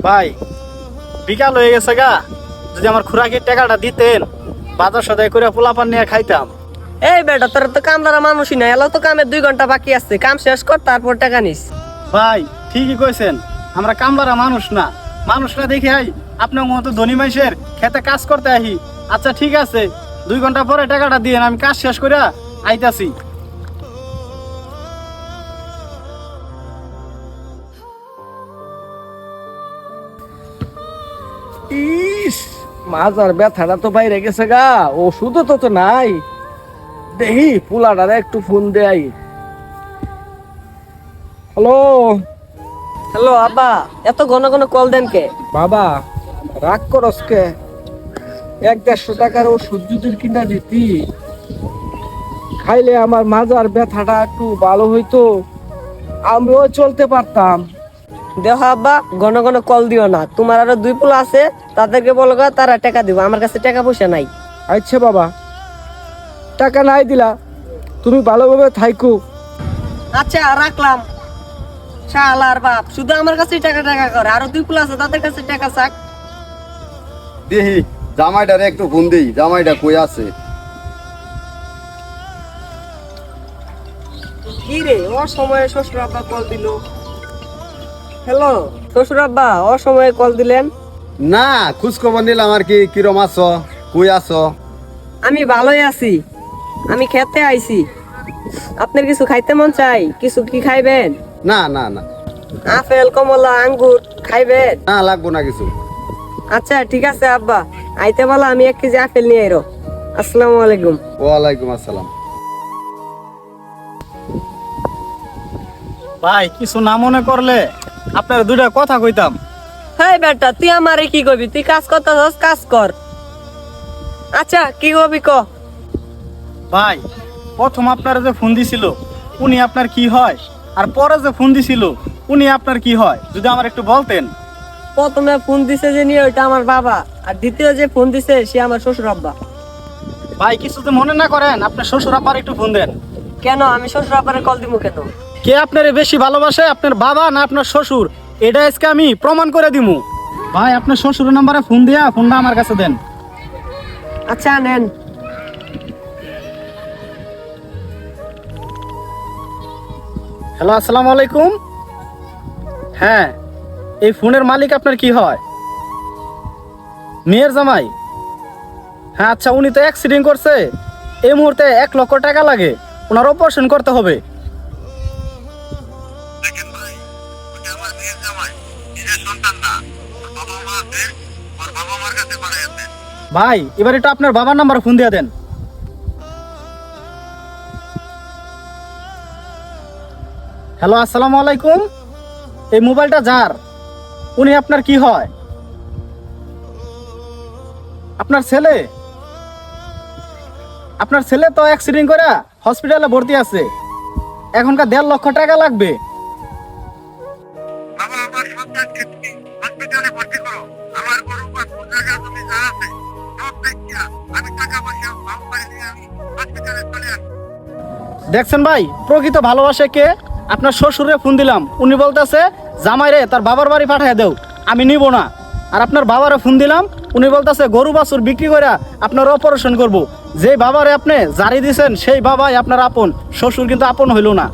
ভাই বিকাল হয়ে গেছে গা, যদি আমার খুরাকির টাকাটা দিতেন বাজার সদাই করে পোলাপান নিয়ে খাইতাম। এই বেটা, তোর তো কামলারা মানুষই না, এলাও তো কামের 2 ঘন্টা বাকি আছে, কাম শেষ কর তারপর টাকা নিস। ভাই ঠিকই কইছেন, আমরা কামলারা মানুষ না, মানুষ না দেখে আই আপনার মতো ধনী মানুষের খেতে কাজ করতে আহি। আচ্ছা ঠিক আছে, 2 ঘন্টা পরে টাকাটা দিয়েন, আমি কাজ শেষ করে আইতাছি। ইস, মাজার ব্যথাটা তো বাইরে গেছে গা, ওষুধও তো নাই। দেখি পোলাটারে একটু ফোন দেই। হ্যালো হ্যালো আব্বা, এত ঘন ঘন কল দেন কে? বাবা, রাগ করস কে? 100-150 টাকার ওষুধ যদি কিনা দিতি, খাইলে আমার মাজার ব্যথাটা একটু ভালো হইতো, আমিও চলতে পারতাম। দেখো আব্বা, ঘন ঘন কল দিও না, তোমার আরো 2 পোলা আছে, তাদেরকে বলো গা, তারা টাকা দিব, আমার কাছে টাকা পয়সা নাই। আচ্ছা বাবা, টাকা নাই দিলা, তুমি ভালোভাবে থাইকো। আচ্ছা রাখলাম। শালার বাপ শুধু আমার কাছে টাকা টাকা করে, আরো 2 পোলা আছে তাদের কাছে টাকা চাক। দেখি জামাইটারে একটু ফোন দিই, জামাইটা কই আছে। কি রে, অসময়ে শ্বশুর আব্বা কল দিল। হ্যালো শ্বশুর আব্বা, অসময়ে কল দিলেন? না, খোঁজ খবর নিলাম আর কি, কিরম আছো, কই আছো। আমি ভালোই আছি, আমি খেতে আইছি। আপনার কিছু খাইতে মন চাই? কিছু কি খাইবেন? না না না আপেল, কমলা, আঙ্গুর খাইবেন? না, লাগবো না কিছু। আচ্ছা ঠিক আছে আব্বা, আইতে বলো, আমি 1 কেজি আপেল নিয়ে আইরো। আসসালামু আলাইকুম। ওয়ালাইকুম আসসালাম। ভাই কিছু না মনে করলে আপনার 2টা কথা কইতাম। হেই বেটা, তুই আমারে কি কবি? তুই কাজ করতেছস, কাজ কর। আচ্ছা কি কবি ক। ভাই প্রথম আপনার যে ফোন দিছিল উনি আপনার কি হয়, আর পরে যে ফোন দিছিল উনি আপনার কি হয়, যদি আমার একটু বলতেন। প্রথমে ফোন দিছে যে নিয়ে, ওইটা আমার বাবা, আর দ্বিতীয় যে ফোন দিছে সে আমার শ্বশুর আব্বা। ভাই কিছু তো মনে না করেন, আপনার শ্বশুর আব্বার একটু ফোন দেন। কেন, আমি শ্বশুর আব্বারে কল দিব কেন? কে আপনারে বেশি ভালোবাসে, আপনার বাবা না আপনার শ্বশুর, এটা আজকে আমি প্রমাণ করে দিমু। ভাই আপনার শ্বশুরের নাম্বারে ফোন দিয়া ফোনটা আমার কাছে দেন। আচ্ছা নেন। হ্যালো আসসালামু আলাইকুম। হ্যাঁ, এই ফোনের মালিক আপনার কি হয়? মেয়ের জামাই? হ্যাঁ আচ্ছা, উনি তো অ্যাক্সিডেন্ট করছে, এই মুহূর্তে 1 লক্ষ টাকা লাগে, ওনার অপারেশন করতে হবে। ভাই এবার একটু আপনার বাবার নাম্বার ফোন দিয়ে দেন। হ্যালো আসসালামু আলাইকুম, এই মোবাইলটা যার, উনি আপনার কি হয়? আপনার ছেলে? আপনার ছেলে তো অ্যাক্সিডেন্ট করে হসপিটালে ভর্তি আছে, এখনকার 1.5 লক্ষ টাকা লাগবে। দেখছেন ভাই, প্রকৃত ভালোবাসে কে? আপনার শ্বশুরে ফোন দিলাম, উনি বলতেছে জামাইরে তার বাবার বাড়ি পাঠিয়ে দেও, আমি নিব না। আর আপনার বাবারে ফোন দিলাম, উনি বলতেছে গরু বাছুর বিক্রি করে আপনার অপারেশন করব। যে বাবারে আপনি জারি দিয়েছেন সেই বাবাই আপনার আপন, শ্বশুর কিন্তু আপন হইল না।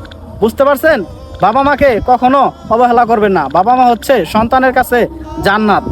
বুঝতে পারছেন? বাবা মাকে কখনো অবহেলা করবেন না, বাবা মা হচ্ছে সন্তানের কাছে জান্নাত।